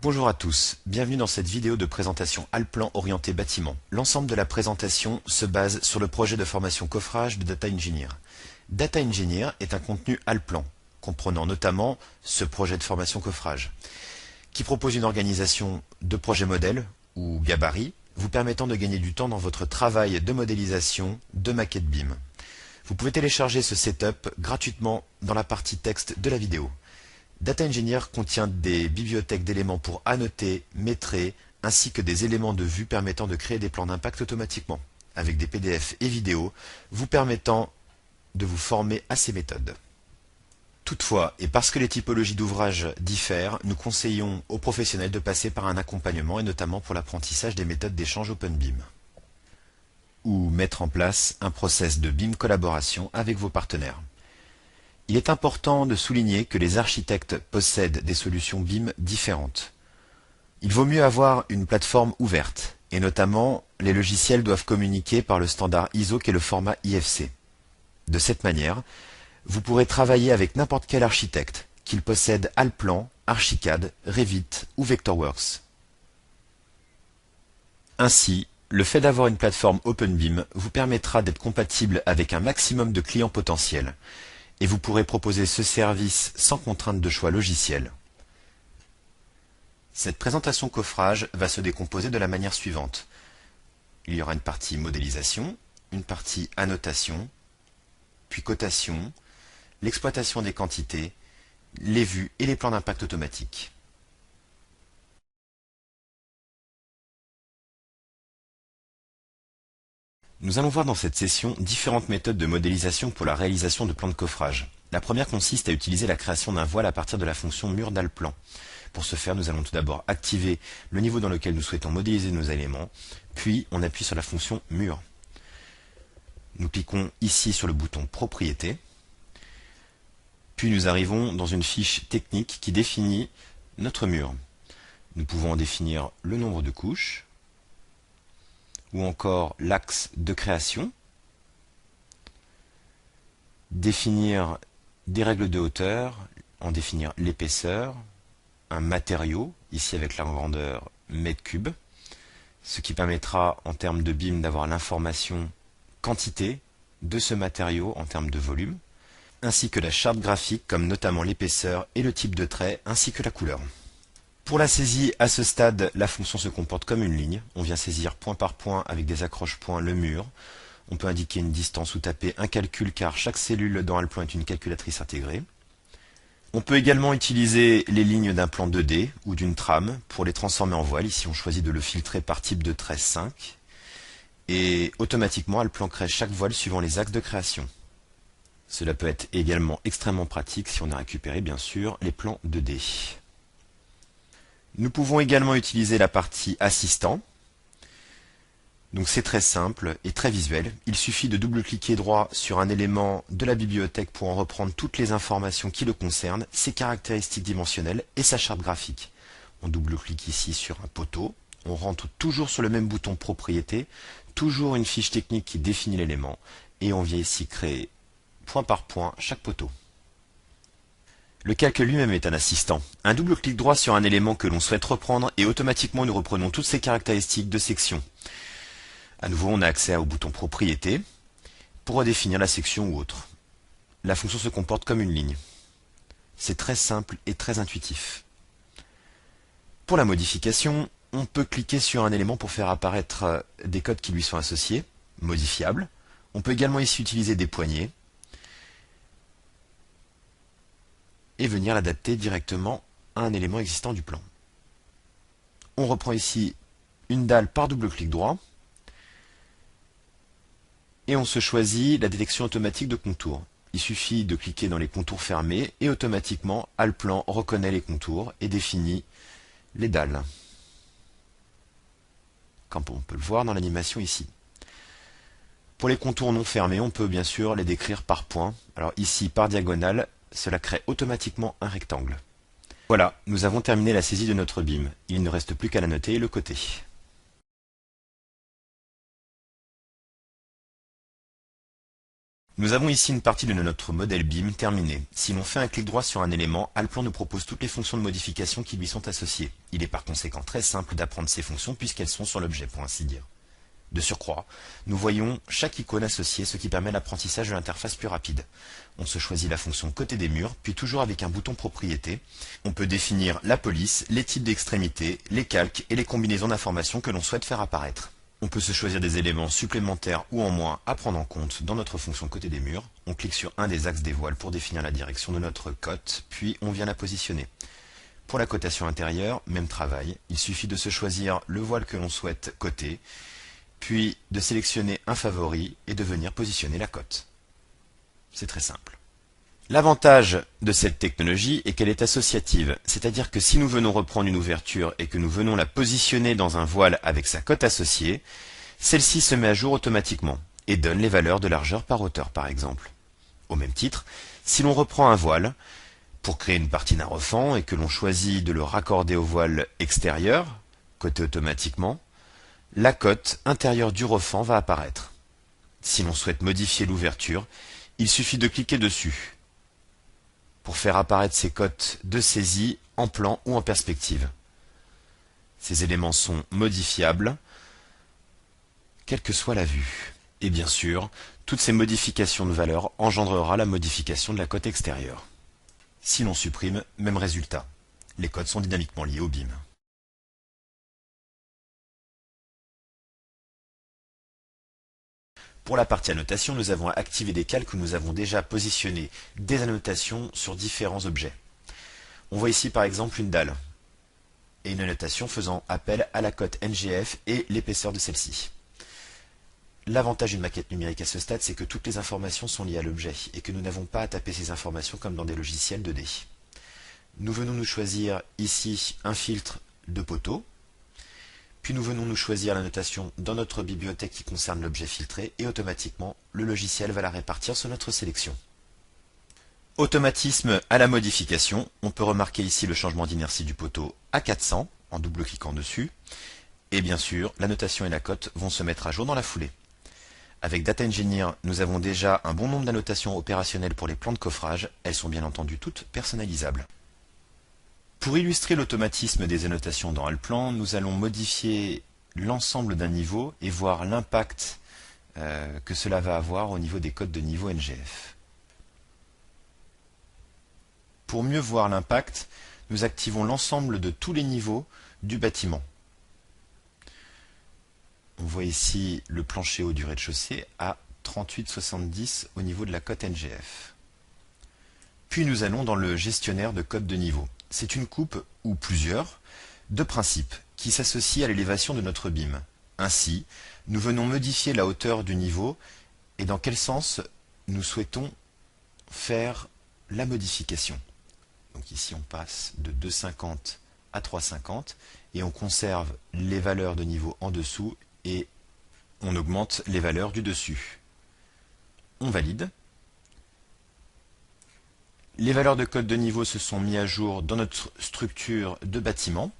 Bonjour à tous, bienvenue dans cette vidéo de présentation Allplan orienté bâtiment. L'ensemble de la présentation se base sur le projet de formation coffrage de Data Engineer. Data Engineer est un contenu Allplan, comprenant notamment ce projet de formation coffrage, qui propose une organisation de projets modèles ou gabarits, vous permettant de gagner du temps dans votre travail de modélisation de maquette BIM. Vous pouvez télécharger ce setup gratuitement dans la partie texte de la vidéo. Data Engineer contient des bibliothèques d'éléments pour annoter, métrer, ainsi que des éléments de vue permettant de créer des plans d'impact automatiquement, avec des PDF et vidéos, vous permettant de vous former à ces méthodes. Toutefois, et parce que les typologies d'ouvrages diffèrent, nous conseillons aux professionnels de passer par un accompagnement et notamment pour l'apprentissage des méthodes d'échange OpenBIM, ou mettre en place un process de BIM collaboration avec vos partenaires. Il est important de souligner que les architectes possèdent des solutions BIM différentes. Il vaut mieux avoir une plateforme ouverte, et notamment les logiciels doivent communiquer par le standard ISO qui est le format IFC. De cette manière, vous pourrez travailler avec n'importe quel architecte, qu'il possède Allplan, Archicad, Revit ou Vectorworks. Ainsi, le fait d'avoir une plateforme OpenBIM vous permettra d'être compatible avec un maximum de clients potentiels, et vous pourrez proposer ce service sans contrainte de choix logiciel. Cette présentation coffrage va se décomposer de la manière suivante. Il y aura une partie modélisation, une partie annotation, puis cotation, l'exploitation des quantités, les vues et les plans d'impact automatique. Nous allons voir dans cette session différentes méthodes de modélisation pour la réalisation de plans de coffrage. La première consiste à utiliser la création d'un voile à partir de la fonction mur d'Allplan. Pour ce faire, nous allons tout d'abord activer le niveau dans lequel nous souhaitons modéliser nos éléments, puis on appuie sur la fonction mur. Nous cliquons ici sur le bouton Propriétés, puis nous arrivons dans une fiche technique qui définit notre mur. Nous pouvons en définir le nombre de couches, ou encore l'axe de création, définir des règles de hauteur, en définir l'épaisseur, un matériau, ici avec la grandeur mètre cube, ce qui permettra en termes de BIM d'avoir l'information quantité de ce matériau en termes de volume, ainsi que la charte graphique comme notamment l'épaisseur et le type de trait, ainsi que la couleur. Pour la saisie, à ce stade, la fonction se comporte comme une ligne. On vient saisir point par point avec des accroche-points le mur. On peut indiquer une distance ou taper un calcul car chaque cellule dans Allplan est une calculatrice intégrée. On peut également utiliser les lignes d'un plan 2D ou d'une trame pour les transformer en voile. Ici, on choisit de le filtrer par type de trait 5. Et automatiquement, Allplan crée chaque voile suivant les axes de création. Cela peut être également extrêmement pratique si on a récupéré, bien sûr, les plans 2D. Nous pouvons également utiliser la partie assistant. Donc c'est très simple et très visuel. Il suffit de double-cliquer droit sur un élément de la bibliothèque pour en reprendre toutes les informations qui le concernent, ses caractéristiques dimensionnelles et sa charte graphique. On double-clique ici sur un poteau. On rentre toujours sur le même bouton propriété, toujours une fiche technique qui définit l'élément et on vient ici créer point par point chaque poteau. Le calque lui-même est un assistant. Un double clic droit sur un élément que l'on souhaite reprendre et automatiquement nous reprenons toutes ces caractéristiques de section. À nouveau, on a accès au bouton Propriété pour redéfinir la section ou autre. La fonction se comporte comme une ligne. C'est très simple et très intuitif. Pour la modification, on peut cliquer sur un élément pour faire apparaître des codes qui lui sont associés, modifiables. On peut également ici utiliser des poignées et venir l'adapter directement à un élément existant du plan. On reprend ici une dalle par double clic droit et on se choisit la détection automatique de contours. Il suffit de cliquer dans les contours fermés et automatiquement Allplan reconnaît les contours et définit les dalles, comme on peut le voir dans l'animation ici. Pour les contours non fermés, on peut bien sûr les décrire par points. Alors ici par diagonale, cela crée automatiquement un rectangle. Voilà, nous avons terminé la saisie de notre BIM. Il ne reste plus qu'à la noter et le coter. Nous avons ici une partie de notre modèle BIM terminée. Si l'on fait un clic droit sur un élément, Allplan nous propose toutes les fonctions de modification qui lui sont associées. Il est par conséquent très simple d'apprendre ces fonctions puisqu'elles sont sur l'objet, pour ainsi dire. De surcroît, nous voyons chaque icône associée, ce qui permet l'apprentissage de l'interface plus rapide. On se choisit la fonction côté des murs, puis toujours avec un bouton propriété. On peut définir la police, les types d'extrémités, les calques et les combinaisons d'informations que l'on souhaite faire apparaître. On peut se choisir des éléments supplémentaires ou en moins à prendre en compte dans notre fonction côté des murs. On clique sur un des axes des voiles pour définir la direction de notre cote, puis on vient la positionner. Pour la cotation intérieure, même travail, il suffit de se choisir le voile que l'on souhaite coter, puis de sélectionner un favori et de venir positionner la cote. C'est très simple. L'avantage de cette technologie est qu'elle est associative, c'est-à-dire que si nous venons reprendre une ouverture et que nous venons la positionner dans un voile avec sa cote associée, celle-ci se met à jour automatiquement et donne les valeurs de largeur par hauteur par exemple. Au même titre, si l'on reprend un voile pour créer une partie d'un refend et que l'on choisit de le raccorder au voile extérieur, coté automatiquement, la cote intérieure du refend va apparaître. Si l'on souhaite modifier l'ouverture, il suffit de cliquer dessus pour faire apparaître ces cotes de saisie en plan ou en perspective. Ces éléments sont modifiables, quelle que soit la vue. Et bien sûr, toutes ces modifications de valeur engendrera la modification de la cote extérieure. Si l'on supprime, même résultat. Les cotes sont dynamiquement liées au BIM. Pour la partie annotation, nous avons activé des calques où nous avons déjà positionné des annotations sur différents objets. On voit ici par exemple une dalle et une annotation faisant appel à la cote NGF et l'épaisseur de celle-ci. L'avantage d'une maquette numérique à ce stade, c'est que toutes les informations sont liées à l'objet et que nous n'avons pas à taper ces informations comme dans des logiciels 2D. Nous venons nous choisir ici un filtre de poteau. Puis nous venons nous choisir la notation dans notre bibliothèque qui concerne l'objet filtré et automatiquement, le logiciel va la répartir sur notre sélection. Automatisme à la modification, on peut remarquer ici le changement d'inertie du poteau à 400 en double-cliquant dessus. Et bien sûr, la notation et la cote vont se mettre à jour dans la foulée. Avec Data Engineer, nous avons déjà un bon nombre d'annotations opérationnelles pour les plans de coffrage. Elles sont bien entendu toutes personnalisables. Pour illustrer l'automatisme des annotations dans Allplan, nous allons modifier l'ensemble d'un niveau et voir l'impact que cela va avoir au niveau des codes de niveau NGF. Pour mieux voir l'impact, nous activons l'ensemble de tous les niveaux du bâtiment. On voit ici le plancher haut du rez-de-chaussée à 38,70 au niveau de la cote NGF. Puis nous allons dans le gestionnaire de code de niveau. C'est une coupe, ou plusieurs, de principes qui s'associent à l'élévation de notre BIM. Ainsi, nous venons modifier la hauteur du niveau et dans quel sens nous souhaitons faire la modification. Donc ici on passe de 2,50 à 3,50 et on conserve les valeurs de niveau en dessous et on augmente les valeurs du dessus. On valide. Les valeurs de code de niveau se sont mises à jour dans notre structure de bâtiment.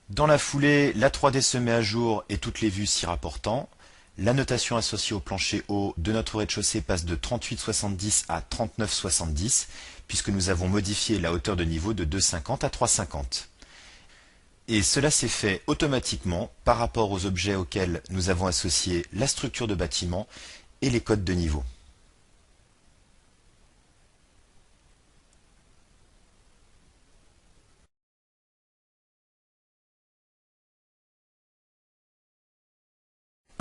Dans la foulée, la 3D se met à jour et toutes les vues s'y rapportant. La notation associée au plancher haut de notre rez-de-chaussée passe de 38,70 à 39,70 puisque nous avons modifié la hauteur de niveau de 2,50 à 3,50. Et cela s'est fait automatiquement par rapport aux objets auxquels nous avons associé la structure de bâtiment et les codes de niveau.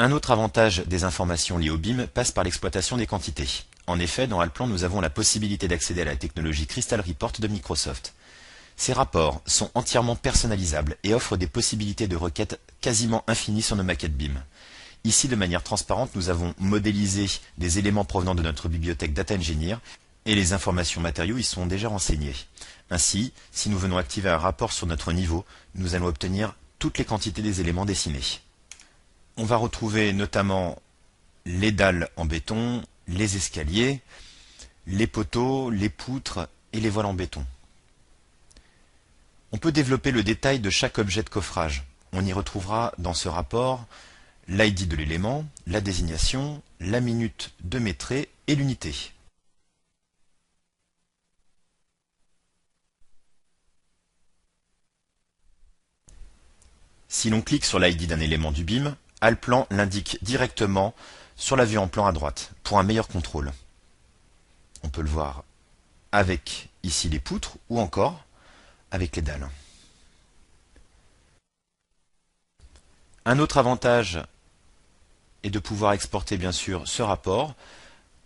Un autre avantage des informations liées au BIM passe par l'exploitation des quantités. En effet, dans Allplan, nous avons la possibilité d'accéder à la technologie Crystal Report de Microsoft. Ces rapports sont entièrement personnalisables et offrent des possibilités de requêtes quasiment infinies sur nos maquettes BIM. Ici, de manière transparente, nous avons modélisé des éléments provenant de notre bibliothèque Data Engineer et les informations matériaux y sont déjà renseignées. Ainsi, si nous venons activer un rapport sur notre niveau, nous allons obtenir toutes les quantités des éléments dessinés. On va retrouver notamment les dalles en béton, les escaliers, les poteaux, les poutres et les voiles en béton. On peut développer le détail de chaque objet de coffrage. On y retrouvera dans ce rapport l'ID de l'élément, la désignation, la minute de métrée et l'unité. Si l'on clique sur l'ID d'un élément du BIM, Allplan l'indique directement sur la vue en plan à droite, pour un meilleur contrôle. On peut le voir avec ici les poutres ou encore avec les dalles. Un autre avantage est de pouvoir exporter bien sûr ce rapport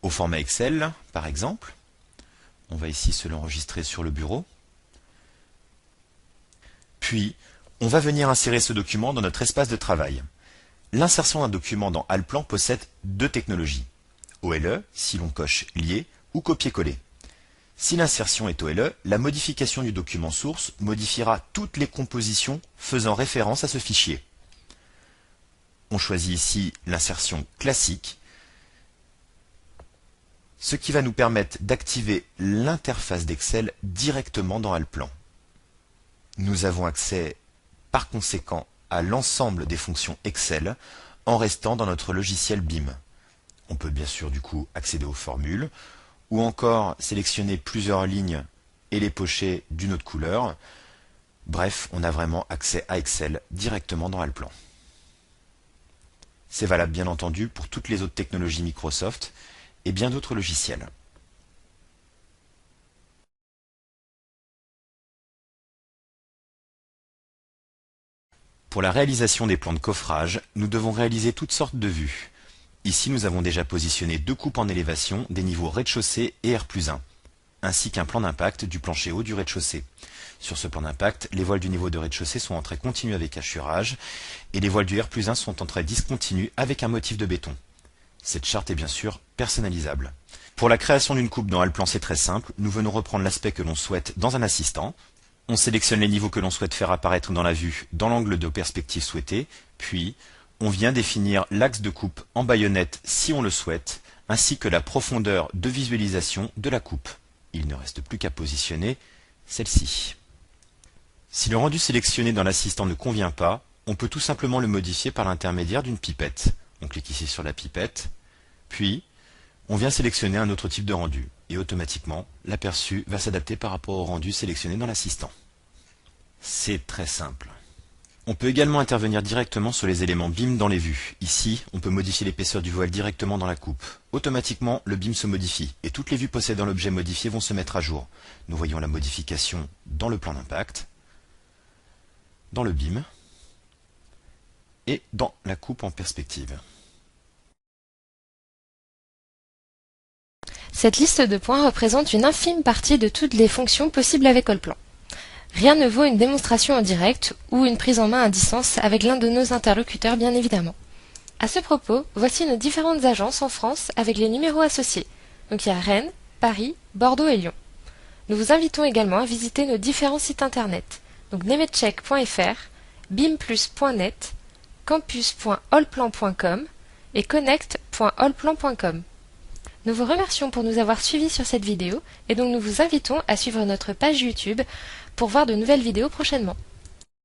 au format Excel par exemple. On va ici se l'enregistrer sur le bureau. Puis on va venir insérer ce document dans notre espace de travail. L'insertion d'un document dans Allplan possède deux technologies. OLE, si l'on coche lier, ou copier-coller. Si l'insertion est OLE, la modification du document source modifiera toutes les compositions faisant référence à ce fichier. On choisit ici l'insertion classique, ce qui va nous permettre d'activer l'interface d'Excel directement dans Allplan. Nous avons accès par conséquent à l'ensemble des fonctions Excel en restant dans notre logiciel BIM. On peut bien sûr du coup accéder aux formules ou encore sélectionner plusieurs lignes et les pocher d'une autre couleur. Bref, on a vraiment accès à Excel directement dans Allplan. C'est valable bien entendu pour toutes les autres technologies Microsoft et bien d'autres logiciels. Pour la réalisation des plans de coffrage, nous devons réaliser toutes sortes de vues. Ici, nous avons déjà positionné deux coupes en élévation des niveaux rez-de-chaussée et R+1, ainsi qu'un plan d'impact du plancher haut du rez-de-chaussée. Sur ce plan d'impact, les voiles du niveau de rez-de-chaussée sont en trait continu avec hachurage et les voiles du R+1 sont en trait discontinu avec un motif de béton. Cette charte est bien sûr personnalisable. Pour la création d'une coupe dans Allplan, c'est très simple. Nous venons reprendre l'aspect que l'on souhaite dans un assistant. On sélectionne les niveaux que l'on souhaite faire apparaître dans la vue dans l'angle de perspective souhaité, puis on vient définir l'axe de coupe en baïonnette si on le souhaite, ainsi que la profondeur de visualisation de la coupe. Il ne reste plus qu'à positionner celle-ci. Si le rendu sélectionné dans l'assistant ne convient pas, on peut tout simplement le modifier par l'intermédiaire d'une pipette. On clique ici sur la pipette, puis on vient sélectionner un autre type de rendu, et automatiquement, l'aperçu va s'adapter par rapport au rendu sélectionné dans l'assistant. C'est très simple. On peut également intervenir directement sur les éléments BIM dans les vues. Ici, on peut modifier l'épaisseur du voile directement dans la coupe. Automatiquement, le BIM se modifie, et toutes les vues possédant l'objet modifié vont se mettre à jour. Nous voyons la modification dans le plan d'impact, dans le BIM, et dans la coupe en perspective. Cette liste de points représente une infime partie de toutes les fonctions possibles avec Allplan. Rien ne vaut une démonstration en direct ou une prise en main à distance avec l'un de nos interlocuteurs bien évidemment. À ce propos, voici nos différentes agences en France avec les numéros associés. Donc il y a Rennes, Paris, Bordeaux et Lyon. Nous vous invitons également à visiter nos différents sites internet. Donc nemetcheck.fr, bimplus.net, campus.allplan.com et connect.allplan.com. Nous vous remercions pour nous avoir suivis sur cette vidéo et donc nous vous invitons à suivre notre page YouTube pour voir de nouvelles vidéos prochainement.